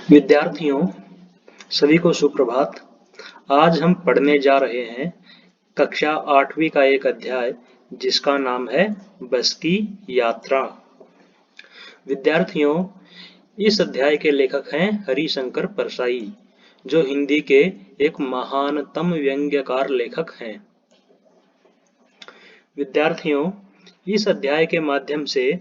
विद्यार्थियों सभी को सुप्रभात। आज हम पढ़ने जा रहे हैं कक्षा 8वीं का एक अध्याय जिसका नाम है बस की यात्रा। विद्यार्थियों, इस अध्याय के लेखक हैं हरिशंकर परसाई, जो हिंदी के एक महानतम व्यंग्यकार लेखक हैं। विद्यार्थियों, इस अध्याय के माध्यम से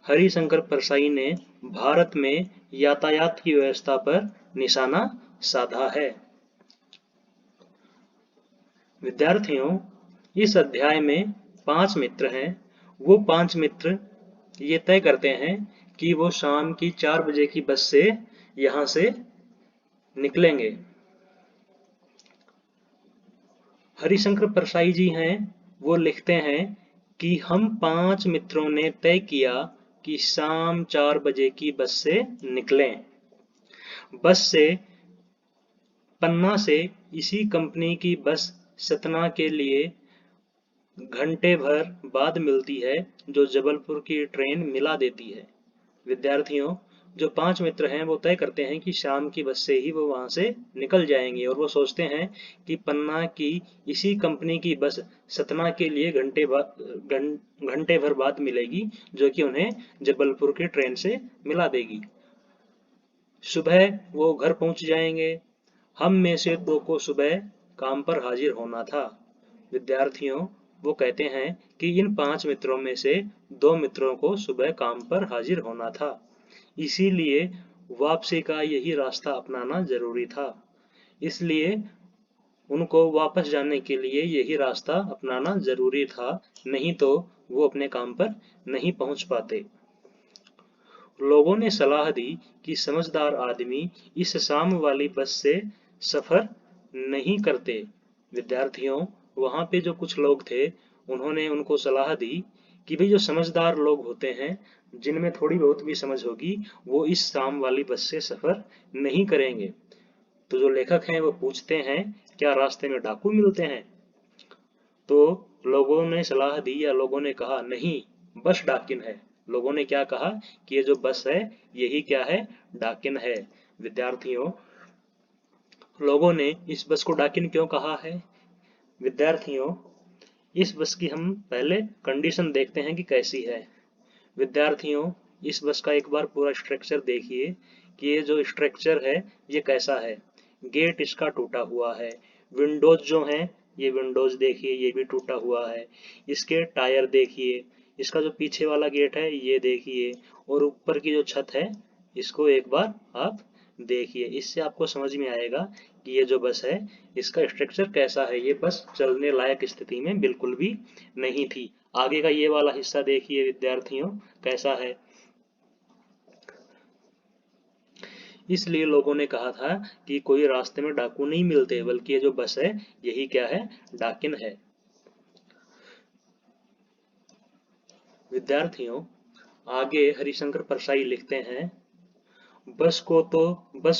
हरिशंकर परसाई ने भारत में यातायात की व्यवस्था पर निशाना साधा है। विद्यार्थियों, इस अध्याय में 5 मित्र हैं। वो 5 मित्र ये तय करते हैं कि वो शाम की 4 बजे की बस से यहाँ से निकलेंगे। हरिशंकर परसाई जी हैं, वो लिखते हैं कि हम 5 मित्रों ने तय किया कि शाम 4 बजे की बस से निकलें। बस से पन्ना से इसी कंपनी की बस सतना के लिए घंटे भर बाद मिलती है, जो जबलपुर की ट्रेन मिला देती है। विद्यार्थियों, जो 5 मित्र हैं वो तय करते हैं कि शाम की बस से ही वो वहां से निकल जाएंगे और वो सोचते हैं कि पन्ना की इसी कंपनी की बस सतना के लिए घंटे भर बाद मिलेगी, जो कि उन्हें जबलपुर की ट्रेन से मिला देगी। सुबह वो घर पहुंच जाएंगे। हम में से 2 को सुबह काम पर हाजिर होना था। विद्यार्थियों, वो कहते हैं कि इन 5 मित्रों में से 2 मित्रों को सुबह काम पर हाजिर होना था, इसीलिए वापसी का यही रास्ता अपनाना जरूरी था। इसलिए उनको वापस जाने के लिए यही रास्ता अपनाना जरूरी था, नहीं तो वो अपने काम पर नहीं पहुंच पाते। लोगों ने सलाह दी कि समझदार आदमी इस शाम वाली बस से सफर नहीं करते। विद्यार्थियों, वहां पे जो कुछ लोग थे उन्होंने उनको सलाह दी कि भाई जो समझदार लोग होते हैं, जिनमें थोड़ी बहुत भी समझ होगी, वो इस शाम वाली बस से सफर नहीं करेंगे। तो जो लेखक हैं वो पूछते हैं, क्या रास्ते में डाकू मिलते हैं? तो लोगों ने सलाह दी या लोगों ने कहा, नहीं, बस डाकिन है। लोगों ने क्या कहा कि ये जो बस है यही क्या है, डाकिन है। विद्यार्थियों, लोगों ने इस बस को डाकिन क्यों कहा है? विद्यार्थियों, इस बस की हम पहले कंडीशन देखते हैं कि कैसी है। विद्यार्थियों, इस बस का एक बार पूरा स्ट्रक्चर देखिए कि ये जो स्ट्रक्चर है ये कैसा है। गेट इसका टूटा हुआ है। विंडोज जो हैं, ये विंडोज देखिए ये भी टूटा हुआ है। इसके टायर देखिए। इसका जो पीछे वाला गेट है ये देखिए, और ऊपर की जो छत है इसको एक बार आप देखिए। इससे आपको समझ में आएगा कि ये जो बस है इसका स्ट्रक्चर कैसा है। ये बस चलने लायक स्थिति में बिल्कुल भी नहीं थी। आगे का ये वाला हिस्सा देखिए विद्यार्थियों कैसा है। इसलिए लोगों ने कहा था कि कोई रास्ते में डाकू नहीं मिलते, बल्कि ये जो बस है यही क्या है, डाकिन है। विद्यार्थियों, आगे हरिशंकर परसाई लिखते हैं, बस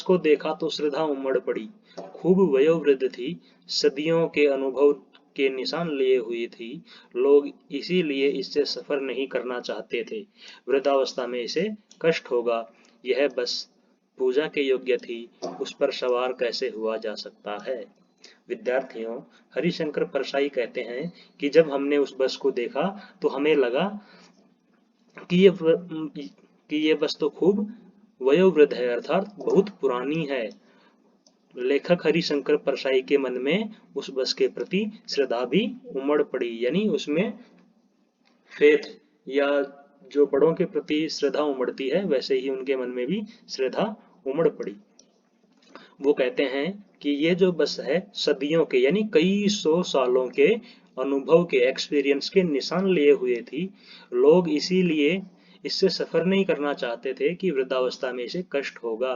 को देखा तो श्रद्धा उमड़ पड़ी। खूब वयोवृद्ध थी, सदियों के अनुभव के निशान लिए हुई थी। लोग इसीलिए इससे सफर नहीं करना चाहते थे। वृद्धावस्था में इसे कष्ट होगा। यह बस पूजा के योग्य थी, उस पर सवार कैसे हुआ जा सकता है? विद्यार्थियों, हरिशंकर परसाई कहते हैं कि जब हमने उस बस को देखा तो हमें लगा कि ये बस तो खूब वयोवृद्ध है, अर्थात बहुत पुरानी है। लेखक हरिशंकर परसाई के मन में उस बस के प्रति श्रद्धा भी उमड़ पड़ी, यानी उसमें फेथ या जो बड़ों के प्रति श्रद्धा उमड़ती है, वैसे ही उनके मन में भी श्रद्धा उमड़ पड़ी। वो कहते हैं कि ये जो बस है सदियों के यानी कई 100 सालों के अनुभव के एक्सपीरियंस के निशान लिए हुए थी। लोग इसीलिए इससे सफर नहीं करना चाहते थे कि वृद्धावस्था में इसे कष्ट होगा।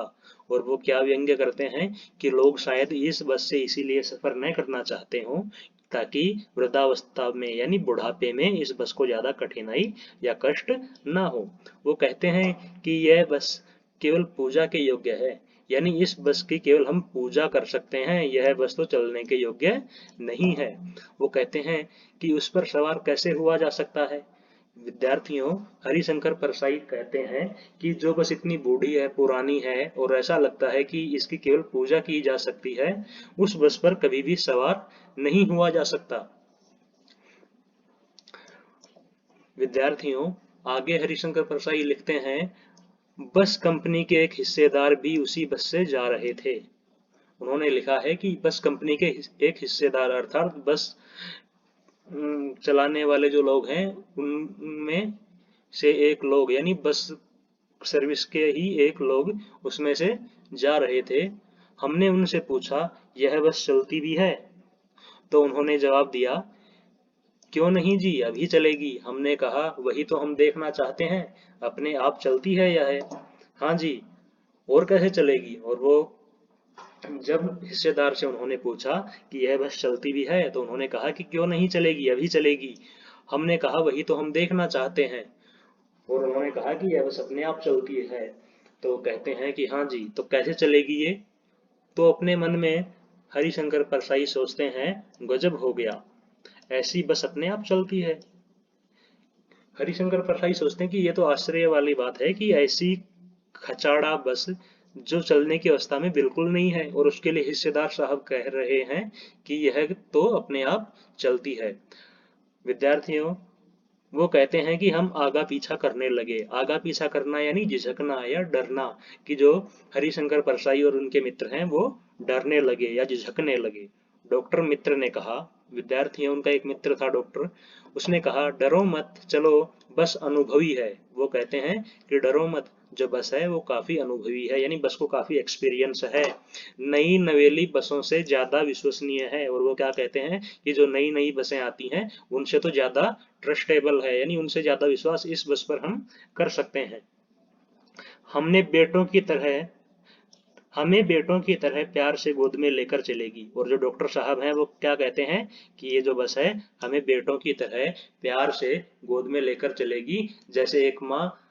और वो क्या व्यंग्य करते हैं कि लोग शायद इस बस से इसीलिए सफर न करना चाहते हो ताकि वृद्धावस्था में यानी बुढ़ापे में इस बस को ज्यादा कठिनाई या कष्ट ना हो। वो कहते हैं कि यह बस केवल पूजा के योग्य है, यानी इस बस की केवल हम पूजा कर सकते हैं, यह बस तो चलने के योग्य नहीं है। वो कहते हैं कि उस पर सवार कैसे हुआ जा सकता है? विद्यार्थियों, हरिशंकर परसाई कहते हैं कि जो बस इतनी बूढ़ी है, पुरानी है और ऐसा लगता है कि इसकी केवल पूजा की जा सकती है, उस बस पर कभी भी सवार नहीं हुआ जा सकता। विद्यार्थियों, आगे हरिशंकर परसाई लिखते हैं, बस कंपनी के एक हिस्सेदार भी उसी बस से जा रहे थे। उन्होंने लिखा है कि बस कंपनी के एक हिस्सेदार अर्थात बस चलाने वाले जो लोग हैं उनमें से एक लोग यानी बस सर्विस के ही एक लोग उसमें से जा रहे थे। हमने उनसे पूछा, यह बस चलती भी है? तो उन्होंने जवाब दिया, क्यों नहीं जी, अभी चलेगी। हमने कहा, वही तो हम देखना चाहते हैं, अपने आप चलती है या है? हाँ जी, और कैसे चलेगी? और वो जब हिस्सेदार से उन्होंने पूछा कि यह बस चलती भी है, तो उन्होंने कहा कि क्यों नहीं चलेगी, अभी चलेगी। हमने कहा, वही तो हम देखना चाहते हैं, और उन्होंने कहा कि यह बस अपने आप चलती है। तो कहते हैं कि हाँ जी, तो कैसे चलेगी ये? तो अपने मन में हरिशंकर परसाई सोचते हैं, गजब हो गया, ऐसी बस अपने आप चलती है। हरिशंकर परसाई सोचते हैं कि ये तो आश्चर्य वाली बात है कि ऐसी खचाड़ा बस जो चलने की अवस्था में बिल्कुल नहीं है, और उसके लिए हिस्सेदार साहब कह रहे हैं कि यह तो अपने आप चलती है। विद्यार्थियों, वो कहते हैं कि हम आगा पीछा करने लगे। आगा पीछा करना यानी झिझकना या डरना, कि जो हरिशंकर परसाई और उनके मित्र हैं वो डरने लगे या झिझकने लगे। डॉक्टर मित्र ने कहा, विद्यार्थियों, उनका एक मित्र था डॉक्टर, उसने कहा, डरो मत, चलो, बस अनुभवी है। वो कहते हैं कि डरो मत, जो बस है वो काफी अनुभवी है, यानी बस को काफी एक्सपीरियंस है, नई नवेली बसों से ज्यादा विश्वसनीय है। और वो क्या कहते हैं कि जो नई नई बसें आती हैं उनसे तो ज्यादा ट्रस्टेबल है, यानी उनसे ज्यादा विश्वास इस बस पर हम कर सकते हैं। हमने बेटों की तरह हमें बेटों की तरह प्यार से गोद में लेकर चलेगी। और जो डॉक्टर साहब हैं वो क्या कहते हैं कि ये जो बस है हमें बेटों की तरह प्यार से गोद में लेकर चलेगी, जैसे एक माँ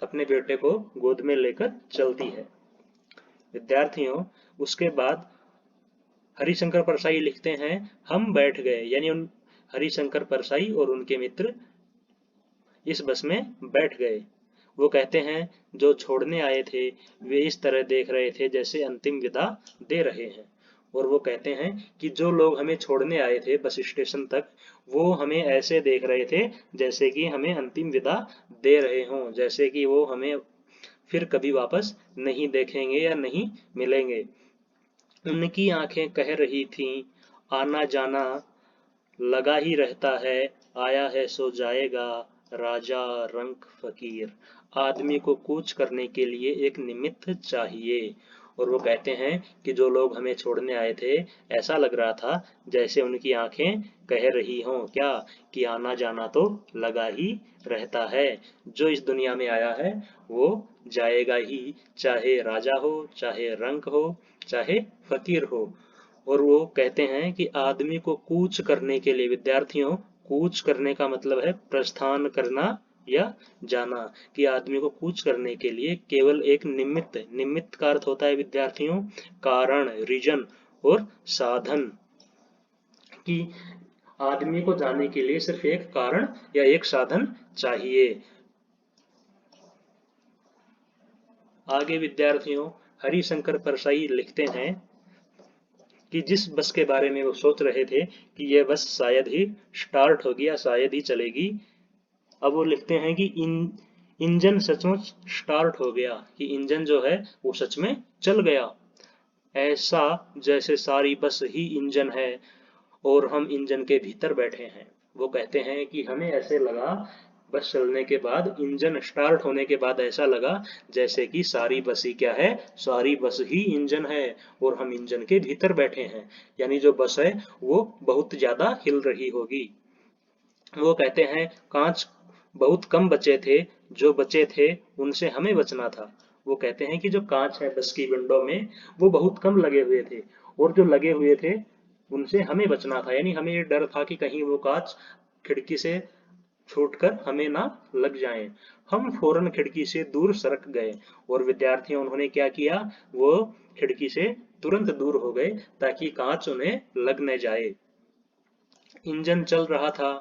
अपने बेटे को गोद में लेकर चलती है। विद्यार्थियों, उसके बाद हरिशंकर परसाई लिखते हैं, हम बैठ गए, यानी उन हरिशंकर परसाई और उनके मित्र इस बस में बैठ गए। वो कहते हैं, जो छोड़ने आए थे वे इस तरह देख रहे थे जैसे अंतिम विदा दे रहे हैं। और वो कहते हैं कि जो लोग हमें छोड़ने आए थे बस स्टेशन तक, वो हमें ऐसे देख रहे थे जैसे कि हमें अंतिम विदा दे रहे हों, जैसे कि वो हमें फिर कभी वापस नहीं देखेंगे या नहीं मिलेंगे। उनकी आंखें कह रही थीं, आना जाना लगा ही रहता है, आया है सो जाएगा, राजा रंक फकीर। आदमी को कूच करने के लिए एक निमित्त चाहिए। और वो कहते हैं कि जो लोग हमें छोड़ने आए थे, ऐसा लग रहा था जैसे उनकी आंखें कह रही हों क्या, कि आना जाना तो लगा ही रहता है, जो इस दुनिया में आया है वो जाएगा ही, चाहे राजा हो, चाहे रंक हो, चाहे फकीर हो। और वो कहते हैं कि आदमी को कूच करने के लिए, विद्यार्थियों, कूच करने का मतलब है प्रस्थान करना या जाना, कि आदमी को कूच करने के लिए केवल एक निमित्त, निमित्त का अर्थ होता है विद्यार्थियों कारण, रीजन, और साधन, कि आदमी को जाने के लिए सिर्फ एक कारण या एक साधन चाहिए। आगे विद्यार्थियों, हरिशंकर परसाई लिखते हैं कि जिस बस के बारे में वो सोच रहे थे कि यह बस शायद ही स्टार्ट होगी या शायद ही चलेगी, अब वो लिखते हैं कि इंजन सचमुच स्टार्ट हो गया, कि इंजन जो है वो सच में चल गया, ऐसा जैसे सारी बस ही इंजन है और हम इंजन के भीतर बैठे हैं। वो कहते हैं कि हमें ऐसे लगा, बस चलने के बाद, इंजन स्टार्ट होने के बाद ऐसा लगा जैसे कि सारी बस ही क्या है, सारी बस ही इंजन है और हम इंजन के भीतर बैठे हैं, यानी जो बस है वो बहुत ज्यादा हिल रही होगी। वो कहते हैं, कांच बहुत कम बचे थे, जो बचे थे उनसे हमें बचना था। वो कहते हैं कि जो कांच है बस की विंडो में वो बहुत कम लगे हुए थे, और जो लगे हुए थे उनसे हमें बचना था, यानी हमें ये डर था कि कहीं वो कांच खिड़की से छूटकर हमें ना लग जाएं। हम फौरन खिड़की से दूर सरक गए, और विद्यार्थियों, उन्होंने क्या किया, वो खिड़की से तुरंत दूर हो गए ताकि कांच उन्हें लग न जाए। इंजन चल रहा था,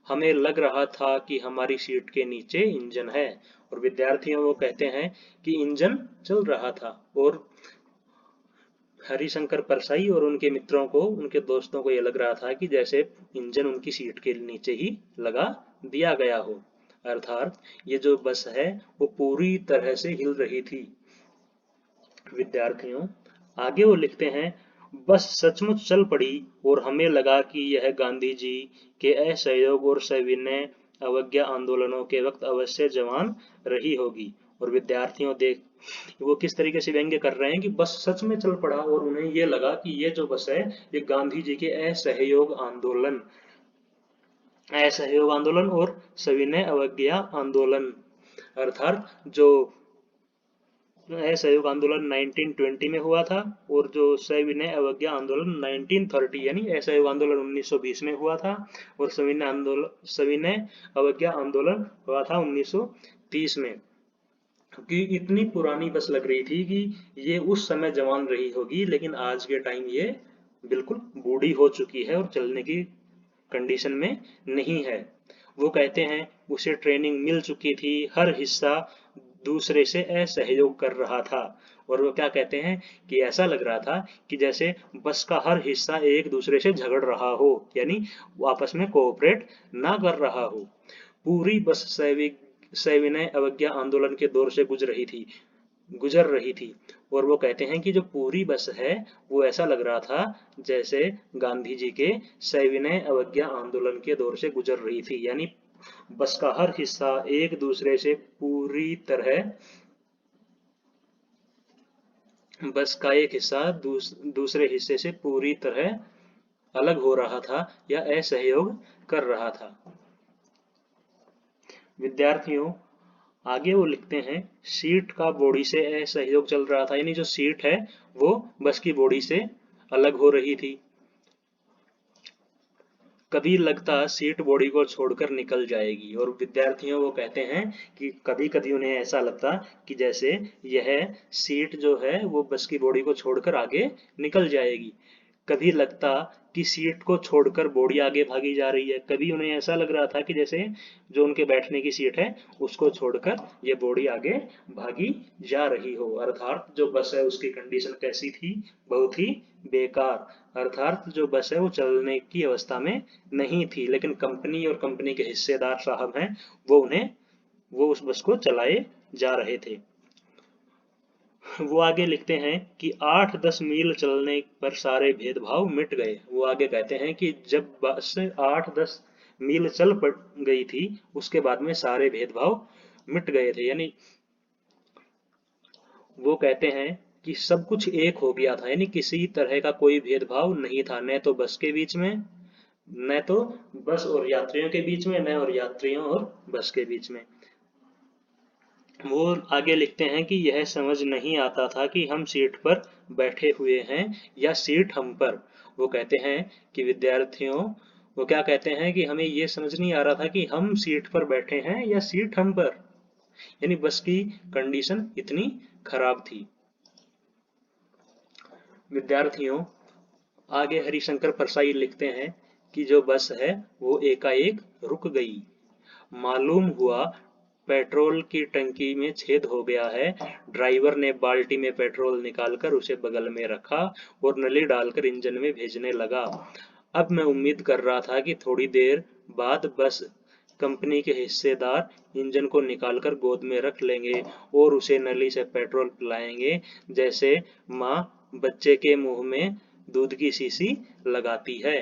हमें लग रहा था कि हमारी सीट के नीचे इंजन है। और विद्यार्थियों वो कहते हैं कि इंजन चल रहा था और हरिशंकर परसाई और उनके मित्रों को, उनके दोस्तों को ये लग रहा था कि जैसे इंजन उनकी सीट के नीचे ही लगा दिया गया हो, अर्थात ये जो बस है वो पूरी तरह से हिल रही थी। विद्यार्थियों आगे वो लिखते हैं, बस सचमुच चल पड़ी और हमें लगा कि यह गांधी जी के असहयोग और सविनय अवज्ञा आंदोलनों के वक्त अवश्य जवान रही होगी। और विद्यार्थियों देख वो किस तरीके से व्यंग्य कर रहे हैं कि बस सच में चल पड़ा और उन्हें ये लगा कि ये जो बस है ये गांधी जी के असहयोग आंदोलन और सविनय अवज्ञा आंदोलन, अर्थात जो असहयोग आंदोलन 1920 में हुआ था और जो सविनय अवज्ञा आंदोलन 1930 यानी असहयोग आंदोलन 1920 में हुआ था और सविनय अवज्ञा आंदोलन हुआ था 1930 में। कि इतनी पुरानी बस लग रही थी कि ये उस समय जवान रही होगी, लेकिन आज के टाइम ये बिल्कुल बूढ़ी हो चुकी है और चलने की कंडीशन में नहीं है। वो कहते हैं उसे ट्रेनिंग मिल चुकी थी, हर हिस्सा दूसरे से असहयोग कर रहा था। और वो क्या कहते हैं कि ऐसा लग रहा था कि जैसे बस का हर हिस्सा एक दूसरे से झगड़ रहा हो, यानी आपस में कोऑपरेट ना कर रहा हो। पूरी बस सविनय अवज्ञा आंदोलन के दौर से गुजर रही थी। और वो कहते हैं कि जो पूरी बस है वो ऐसा लग रहा था जैसे गांधी जी के सविनय अवज्ञा आंदोलन के दौर से गुजर रही थी, यानी बस का हर हिस्सा एक दूसरे से पूरी तरह बस का एक हिस्सा दूसरे हिस्से से पूरी तरह अलग हो रहा था या असहयोग कर रहा था। विद्यार्थियों आगे वो लिखते हैं, सीट का बॉडी से असहयोग चल रहा था, यानी जो सीट है वो बस की बॉडी से अलग हो रही थी। कभी लगता सीट बॉडी को छोड़कर निकल जाएगी। और विद्यार्थियों वो कहते हैं कि कभी कभी उन्हें ऐसा लगता कि जैसे यह सीट जो है वो बस की बॉडी को छोड़कर आगे निकल जाएगी। कभी लगता कि सीट को छोड़कर बॉडी आगे भागी जा रही है। कभी उन्हें ऐसा लग रहा था कि जैसे जो उनके बैठने की सीट है उसको छोड़कर ये बॉडी आगे भागी जा रही हो, अर्थात जो बस है उसकी कंडीशन कैसी थी, बहुत ही बेकार। अर्थात जो बस है वो चलने की अवस्था में नहीं थी, लेकिन कंपनी और कंपनी के हिस्सेदार साहब हैं वो उस बस को चलाए जा रहे थे। वो आगे लिखते हैं कि 8-10 मील चलने पर सारे भेदभाव मिट गए। वो आगे कहते हैं कि जब बस 8-10 मील चल पड़ गई थी उसके बाद में सारे भेदभाव मिट गए थे, यानी वो कहते हैं कि सब कुछ एक हो गया था, यानी किसी तरह का कोई भेदभाव नहीं था, न तो बस के बीच में, न तो बस और यात्रियों के बीच में, न और यात्रियों और बस के बीच में। वो आगे लिखते हैं कि यह समझ नहीं आता था कि हम सीट पर बैठे हुए हैं या सीट हम पर। वो कहते हैं कि विद्यार्थियों वो क्या कहते हैं कि हमें ये समझ नहीं आ रहा था कि हम सीट पर बैठे हैं या सीट हम पर, यानी बस की कंडीशन इतनी खराब थी। विद्यार्थियों आगे हरिशंकर परसाई लिखते हैं कि जो बस है वो एकाएक रुक गई। मालूम हुआ पेट्रोल की टंकी में छेद हो गया है। ड्राइवर ने बाल्टी में पेट्रोल निकालकर उसे बगल में रखा और नली डालकर इंजन में भेजने लगा। अब मैं उम्मीद कर रहा था कि थोड़ी देर बाद बस कंपनी के हिस्सेदार इंजन को निकालकर गोद में रख लेंगे और उसे नली से पेट्रोल पिलाएंगे, जैसे माँ बच्चे के मुंह में दूध की शीशी लगाती है।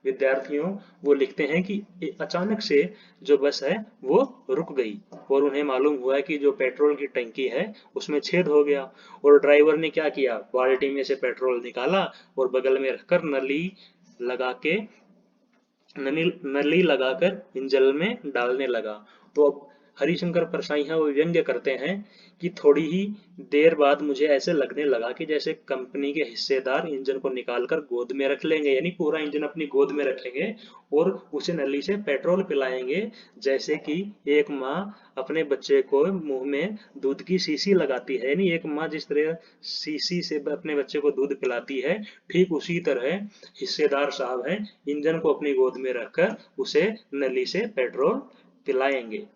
विद्यार्थियों वो लिखते हैं कि अचानक से जो बस है वो रुक गई और उन्हें मालूम हुआ कि जो पेट्रोल की टंकी है उसमें छेद हो गया और ड्राइवर ने क्या किया, बाल्टी में से पेट्रोल निकाला और बगल में रखकर लगा के नली लगाकर इंजन में डालने लगा। तो अब हरिशंकर परसाई हैं वो व्यंग्य करते हैं कि थोड़ी ही देर बाद मुझे ऐसे लगने लगा कि जैसे कंपनी के हिस्सेदार इंजन को निकालकर गोद में रख लेंगे, यानी पूरा इंजन अपनी गोद में रखेंगे और उसे नली से पेट्रोल पिलाएंगे, जैसे कि एक माँ अपने बच्चे को मुंह में दूध की शीशी लगाती है, यानी एक माँ जिस तरह शीशी से अपने बच्चे को दूध पिलाती है, ठीक उसी तरह हिस्सेदार साहब हैं इंजन को अपनी गोद में रखकर उसे नली से पेट्रोल पिलाएंगे।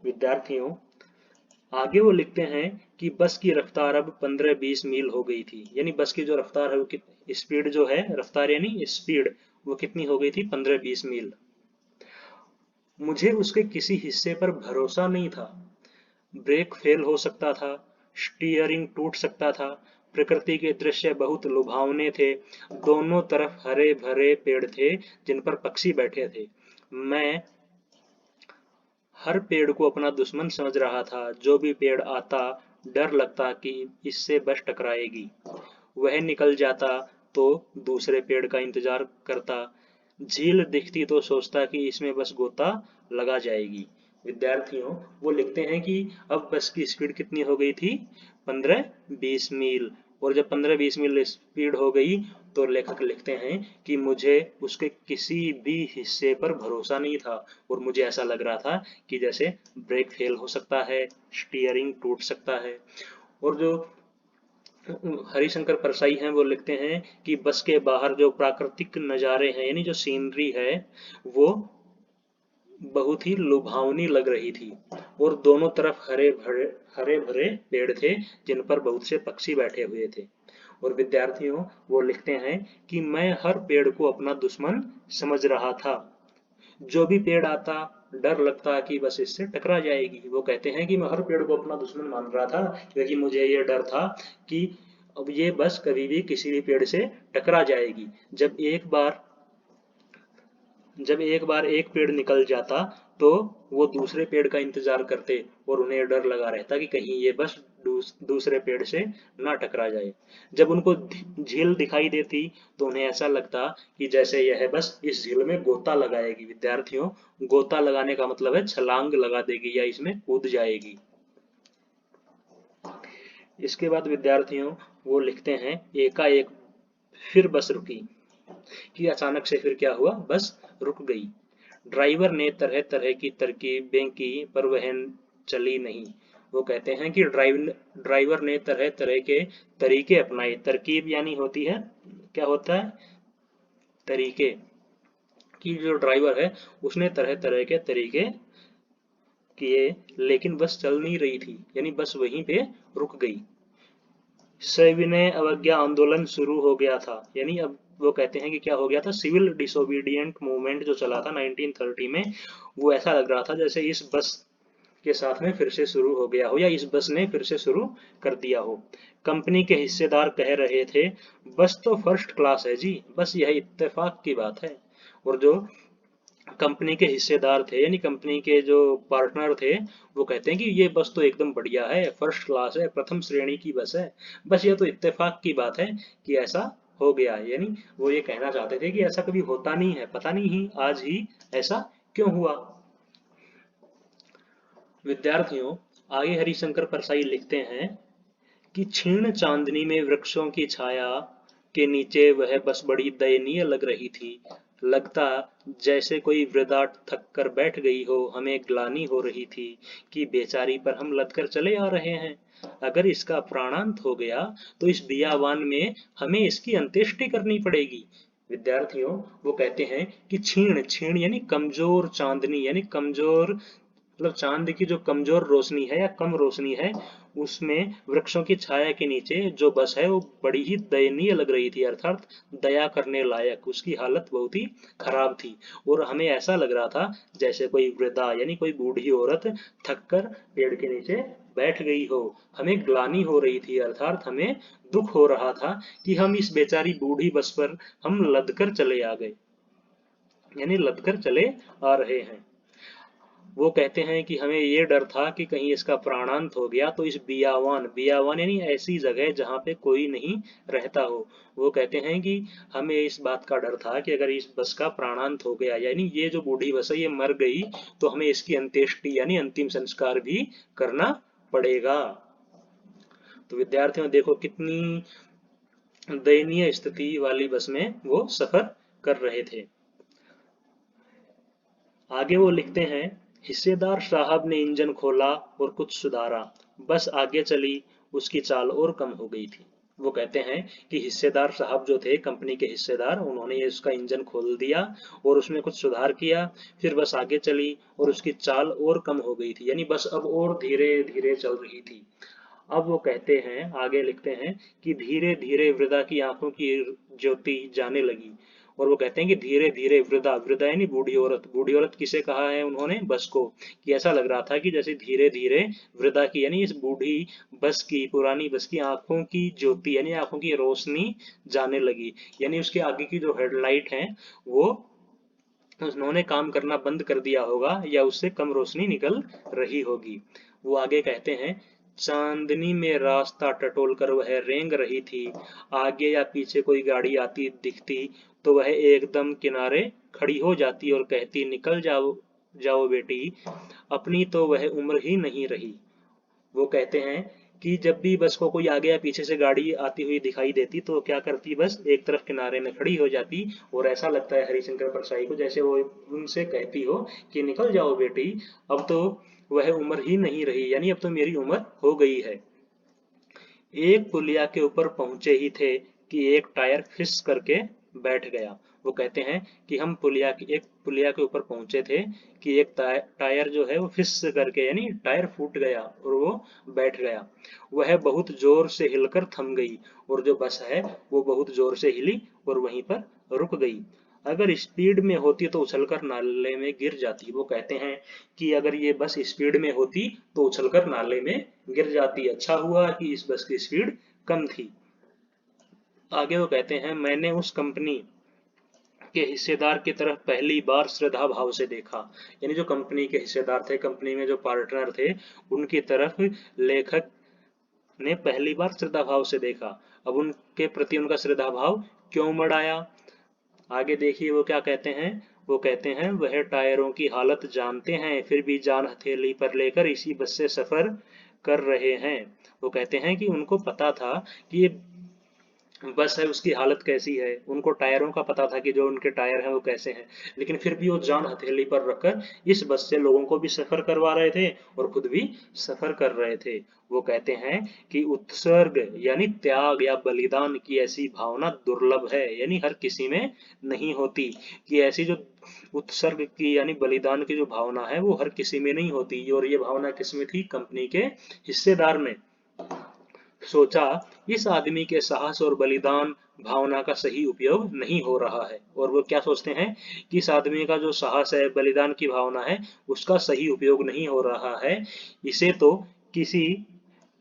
विद्यार्थियों, आगे वो लिखते हैं कि बस की रफ्तार अब 15-20 मील हो गई थी, यानी बस की जो रफ्तार है वो स्पीड जो है, रफ्तार यानी स्पीड, वो कितनी हो गई थी, 15-20 मील। मुझे उसके किसी हिस्से पर भरोसा नहीं था। ब्रेक फेल हो सकता था, स्टीयरिंग टूट सकता था। प्रकृति के दृश्य बहुत लुभावने थे। दोनों तरफ हरे भरे पेड़ थे जिन पर पक्षी बैठे थे। मैं हर पेड़ को अपना दुश्मन समझ रहा था। जो भी पेड़ आता, डर लगता कि इससे बस टकराएगी। वह निकल जाता तो दूसरे पेड़ का इंतजार करता। झील दिखती तो सोचता कि इसमें बस गोता लगा जाएगी। विद्यार्थियों, वो लिखते हैं कि अब बस की स्पीड कितनी हो गई थी, 15-20 मील। और जब 15-20 मील स्पीड हो गई तो लेखक लिखते हैं कि मुझे उसके किसी भी हिस्से पर भरोसा नहीं था और मुझे ऐसा लग रहा था कि जैसे ब्रेक फेल हो सकता है, स्टीयरिंग टूट सकता है। और जो हरिशंकर परसाई हैं वो लिखते हैं कि बस के बाहर जो प्राकृतिक नज़ारे हैं, यानी जो सीनरी है, वो बहुत ही लुभावनी लग रही थी और दोनों तरफ हरे भरे पेड़ थे जिन पर बहुत से पक्षी बैठे हुए थे। और विद्यार्थियों, वो लिखते हैं कि मैं हर पेड़ को अपना दुश्मन समझ रहा था। जो भी पेड़ आता, डर लगता कि बस इससे टकरा जाएगी। वो कहते हैं कि मैं हर पेड़ को अपना दुश्मन मान रहा था क्योंकि मुझे ये डर था कि अब ये बस कभी भी किसी भी पेड़ से टकरा जाएगी। जब एक बार एक पेड़ निकल जाता तो वो दूसरे पेड़ का इंतजार करते और उन्हें डर लगा रहता कि कहीं ये बस दूसरे पेड़ से ना टकरा जाए। जब उनको झील दिखाई देती तो उन्हें ऐसा लगता कि जैसे यह बस इस झील में गोता लगाएगी। विद्यार्थियों, गोता लगाने का मतलब है छलांग लगा देगी या इसमें कूद जाएगी। इसके बाद विद्यार्थियों, वो लिखते हैं एकाएक फिर बस रुकी, कि अचानक से फिर क्या हुआ, बस रुक गई। ड्राइवर ने तरह तरह की तरकीबें की पर वह चली नहीं। वो कहते हैं कि ड्राइवर ने तरह तरह के तरीके अपनाए। तरकीब यानी होती है, क्या होता है, तरीके। कि जो ड्राइवर है उसने तरह तरह के तरीके किए लेकिन बस चल नहीं रही थी, यानी बस वहीं पे रुक गई। सविनय अवज्ञा आंदोलन शुरू हो गया था, यानी अब वो कहते हैं कि क्या हो गया था, सिविल डिसोबीडियंट मूवमेंट जो चला था 1930 में, वो ऐसा लग रहा था जैसे इस बस के साथ में फिर से शुरू हो गया हो या इस बस ने फिर से शुरू कर दिया हो। कंपनी के हिस्सेदार कह रहे थे, बस तो फर्स्ट क्लास है जी, बस यह इत्तेफाक की बात है। और जो कंपनी के हिस्सेदार थे, यानी कंपनी के जो पार्टनर थे, वो कहते हैं कि ये बस तो एकदम बढ़िया है, फर्स्ट क्लास है, प्रथम श्रेणी की बस है। बस ये तो इत्तेफाक की बात है कि ऐसा हो गया, यानी वो ये कहना चाहते थे कि ऐसा कभी होता नहीं है, पता नहीं ही आज ही ऐसा क्यों हुआ। विद्यार्थियों, आगे हरिशंकर परसाई लिखते हैं कि क्षीण चांदनी में वृक्षों की छाया के नीचे वह बस बड़ी दयनीय लग रही थी। लगता जैसे कोई वृद्धा थक कर बैठ गई हो। हमें ग्लानि हो रही थी कि बेचारी पर हम लदकर चले आ रहे हैं। अगर इसका प्राणांत हो गया तो इस बियावान में हमें इसकी अंत्येष्टि करनी पड़ेगी। विद्यार्थियों, वो कहते हैं कि क्षीण क्षीण यानी कमजोर, चांदनी यानी कमजोर, मतलब चांद की जो कमजोर रोशनी है या कम रोशनी है, उसमें वृक्षों की छाया के नीचे जो बस है वो बड़ी ही दयनीय लग रही थी, अर्थात दया करने लायक, उसकी हालत बहुत ही खराब थी। और हमें ऐसा लग रहा था जैसे कोई वृद्धा यानी कोई बूढ़ी औरत थक कर पेड़ के नीचे बैठ गई हो। हमें ग्लानि हो रही थी, अर्थात हमें दुख हो रहा था कि हम इस बेचारी बूढ़ी बस पर हम लदकर चले आ गए, यानी लदकर चले आ रहे हैं। वो कहते हैं कि हमें ये डर था कि कहीं इसका प्राणांत हो गया, तो इस बियावान, बियावान यानी ऐसी जगह जहाँ पे कोई नहीं रहता हो, वो कहते हैं कि हमें इस बात का डर था कि अगर इस बस का प्राणांत हो गया, यानी ये जो बूढ़ी बस है ये मर गई, तो हमें इसकी अंत्येष्टि यानी अंतिम संस्कार भी करना पड़ेगा। तो विद्यार्थियों देखो कितनी दयनीय स्थिति वाली बस में वो सफर कर रहे थे। आगे वो लिखते हैं, हिस्सेदार साहब ने इंजन खोला और कुछ सुधारा, बस आगे चली, उसकी चाल और कम हो गई थी। वो कहते हैं कि हिस्सेदार साहब जो थे, कंपनी के हिस्सेदार, उन्होंने ये उसका इंजन खोल दिया और उसमें कुछ सुधार किया, फिर बस आगे चली और उसकी चाल और कम हो गई थी, यानी बस अब और धीरे धीरे चल रही थी। अब वो कहते हैं, आगे लिखते हैं कि धीरे धीरे वृद्धा की आंखों की ज्योति जाने लगी। और वो कहते हैं कि धीरे धीरे वृद्धा, वृद्धा यानी बूढ़ी औरत, बूढ़ी औरत किसे कहा है उन्होंने, बस को, कि ऐसा लग रहा था कि जैसे धीरे धीरे वृद्धा की यानी इस बूढ़ी बस की, पुरानी बस की आंखों की ज्योति यानी आंखों की रोशनी जाने लगी, यानी उसके आगे की जो हेडलाइट है वो उन्होंने काम करना बंद कर दिया होगा या उससे कम रोशनी निकल रही होगी। वो आगे कहते हैं, चांदनी में रास्ता टटोल कर वह रेंग रही थी, आगे या पीछे कोई गाड़ी आती दिखती तो वह एकदम किनारे खड़ी हो जाती और कहती, निकल जाओ जाओ बेटी, अपनी तो वह उम्र ही नहीं रही। वो कहते हैं कि जब भी बस को कोई आगे या पीछे से गाड़ी आती हुई दिखाई देती तो क्या करती, बस एक तरफ किनारे में खड़ी हो जाती और ऐसा लगता है हरिशंकर परसाई को जैसे वो उनसे कहती हो कि निकल जाओ बेटी, अब तो वह उम्र ही नहीं रही, यानी अब तो मेरी उम्र हो गई है। एक पुलिया के ऊपर पहुंचे ही थे कि एक टायर फिस करके बैठ गया। वो कहते हैं कि हम एक पुलिया के ऊपर पहुंचे थे कि एक टायर जो है वो फिस करके यानी टायर फूट गया और वो बैठ गया। वह बहुत जोर से हिलकर थम गई और जो बस है वो बहुत जोर से हिली और वहीं पर रुक गई। अगर स्पीड में होती तो उछलकर नाले में गिर जाती। वो कहते हैं कि अगर ये बस स्पीड में होती तो उछलकर नाले में गिर जाती। अच्छा हुआ कि इस बस की स्पीड कम थी। आगे वो कहते हैं, मैंने उस कंपनी के हिस्सेदार की तरफ पहली बार श्रद्धा भाव से देखा, यानी जो कंपनी के हिस्सेदार थे, कंपनी में जो पार्टनर थे, उनकी तरफ लेखक ने पहली बार श्रद्धा भाव से देखा। अब उनके प्रति उनका श्रद्धा भाव क्यों बढ़ाया, आगे देखिए वो क्या कहते हैं। वो कहते हैं, वह टायरों की हालत जानते हैं फिर भी जान हथेली पर लेकर इसी बस से सफर कर रहे हैं। वो कहते हैं कि उनको पता था कि ये बस है उसकी हालत कैसी है, उनको टायरों का पता था कि जो उनके टायर हैं वो कैसे हैं, लेकिन फिर भी वो जान हथेली पर रखकर इस बस से लोगों को भी सफर करवा रहे थे और खुद भी सफर कर रहे थे। वो कहते हैं कि उत्सर्ग यानी त्याग या बलिदान की ऐसी भावना दुर्लभ है, यानी हर किसी में नहीं होती, कि ऐसी जो उत्सर्ग की यानी बलिदान की जो भावना है वो हर किसी में नहीं होती। और ये भावना किसमें थी, कंपनी के हिस्सेदार में। सोचा, इस आदमी के साहस और बलिदान भावना का सही उपयोग नहीं हो रहा है। और वो क्या सोचते हैं कि इस आदमी का जो साहस है, बलिदान की भावना है, उसका सही उपयोग नहीं हो रहा है, इसे तो किसी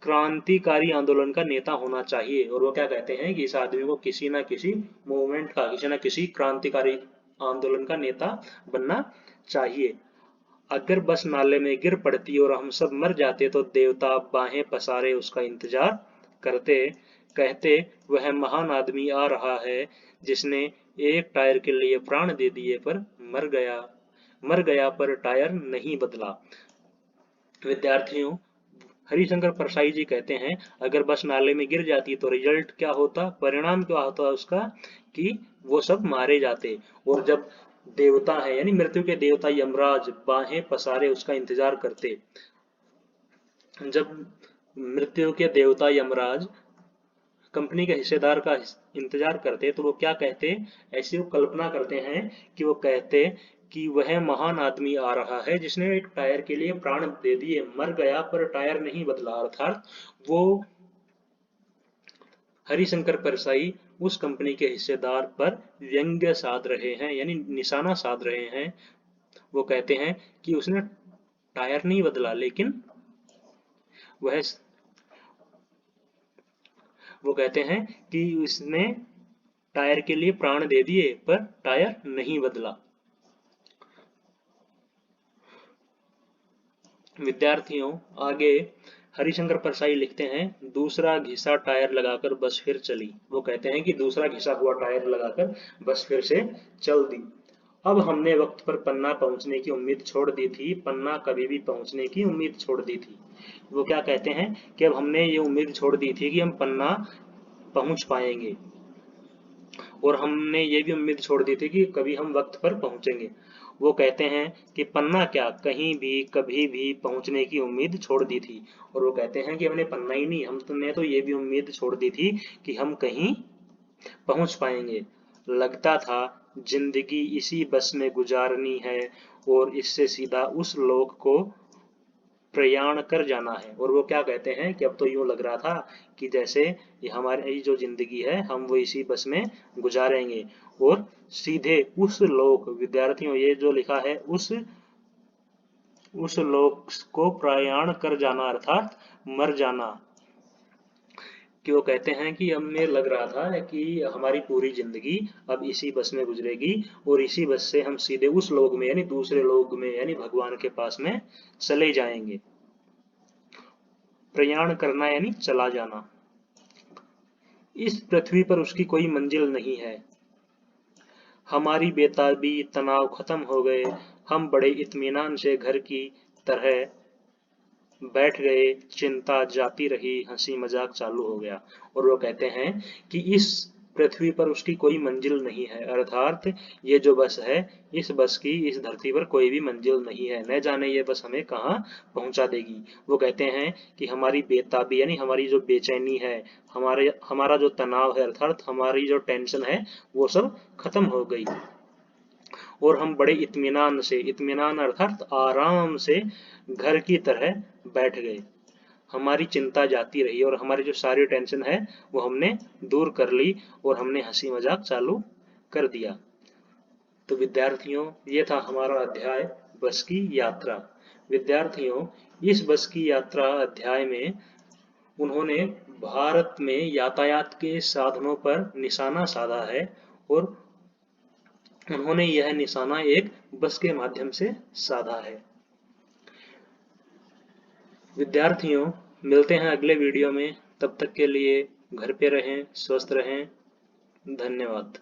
क्रांतिकारी आंदोलन का नेता होना चाहिए। और वो क्या कहते हैं कि इस आदमी को किसी ना किसी मूवमेंट का, किसी ना किसी क्रांतिकारी आंदोलन का नेता बनना चाहिए। अगर बस नाले में गिर पड़ती और हम सब मर जाते तो देवता बाहें पसारे उसका इंतजार करते, कहते, वह महान आदमी आ रहा है जिसने एक टायर के लिए प्राण दे दिए पर मर गया पर टायर नहीं बदला। विद्यार्थियों, हरिशंकर परसाई जी कहते हैं, अगर बस नाले में गिर जाती तो रिजल्ट क्या होता, परिणाम क्या होता उसका, कि वो सब मारे जाते। और जब देवता है यानी मृत्यु के देवता यमराज बाहें पसारे उसका इंतजार करते, जब मृत्यु के देवता यमराज कंपनी के हिस्सेदार का इंतजार करते तो वो क्या कहते, ऐसी वो कल्पना करते हैं कि वो कहते कि वह महान आदमी आ रहा है जिसने एक टायर के लिए प्राण दे दिए, मर गया पर टायर नहीं बदला। अर्थात वो हरिशंकर परसाई उस कंपनी के हिस्सेदार पर व्यंग्य साध रहे हैं यानी निशाना साध रहे हैं। वो कहते हैं कि उसने टायर नहीं बदला, लेकिन वह वो कहते हैं कि उसने टायर के लिए प्राण दे दिए पर टायर नहीं बदला। विद्यार्थियों आगे हरिशंकर परसाई लिखते हैं, दूसरा घिसा टायर लगाकर बस फिर चली। वो कहते हैं कि दूसरा घिसा हुआ टायर लगाकर बस फिर से चल दी। अब हमने वक्त पर पन्ना पहुंचने की उम्मीद छोड़ दी थी, पन्ना कभी भी पहुंचने की उम्मीद छोड़ दी थी। वो क्या कहते हैं कि अब हमने ये उम्मीद छोड़ दी थी कि हम पन्ना पहुंच पाएंगे, और हमने ये भी उम्मीद छोड़ दी थी कि कभी हम वक्त पर पहुंचेंगे। वो कहते हैं कि पन्ना क्या, कहीं भी कभी भी पहुंचने की उम्मीद छोड़ दी थी। और वो कहते हैं कि हमने पन्ना ही नहीं, हमने तो ये भी उम्मीद छोड़ दी थी कि हम कहीं पहुंच पाएंगे। लगता था जिंदगी इसी बस में गुजारनी है, और इससे सीधा उस लोक को प्रयाण कर जाना है। और वो क्या कहते हैं कि अब तो यूं लग रहा था कि जैसे ये हमारी जो जिंदगी है हम वो इसी बस में गुजारेंगे, और सीधे उस लोक, विद्यार्थियों ये जो लिखा है उस लोक को प्रयाण कर जाना अर्थात मर जाना। कि वो कहते हैं कि हमें लग रहा था कि हमारी पूरी जिंदगी अब इसी बस में गुजरेगी, और इसी बस से हम सीधे उस लोक में यानी दूसरे लोक में यानी भगवान के पास में चले जाएंगे। प्रयाण करना यानी चला जाना। इस पृथ्वी पर उसकी कोई मंजिल नहीं है। हमारी बेताबी तनाव खत्म हो गए, हम बड़े इत्मीनान से घर की तरह बैठ गए, चिंता जाती रही, हंसी मजाक चालू हो गया। और वो कहते हैं कि इस पृथ्वी पर उसकी कोई मंजिल नहीं है, अर्थात ये जो बस है, इस बस की इस धरती पर कोई भी मंजिल नहीं है, न जाने ये बस हमें कहाँ पहुंचा देगी। वो कहते हैं कि हमारी बेताबी यानी हमारी जो बेचैनी है, हमारा जो तनाव है अर्थात हमारी जो टेंशन है, वो सब खत्म हो गई, और हम बड़े इत्मीनान से, इत्मीनान अर्थात आराम से घर की तरह बैठ गए। हमारी चिंता जाती रही, और हमारी जो सारी टेंशन है वो हमने दूर कर ली, और हमने हंसी मजाक चालू कर दिया। तो विद्यार्थियों ये था हमारा अध्याय बस की यात्रा। विद्यार्थियों इस बस की यात्रा अध्याय में उन्होंने भारत में यातायात के साधनों पर निशाना साधा है, और उन्होंने यह निशाना एक बस के माध्यम से साधा है। विद्यार्थियों मिलते हैं अगले वीडियो में, तब तक के लिए घर पे रहें, स्वस्थ रहें, धन्यवाद।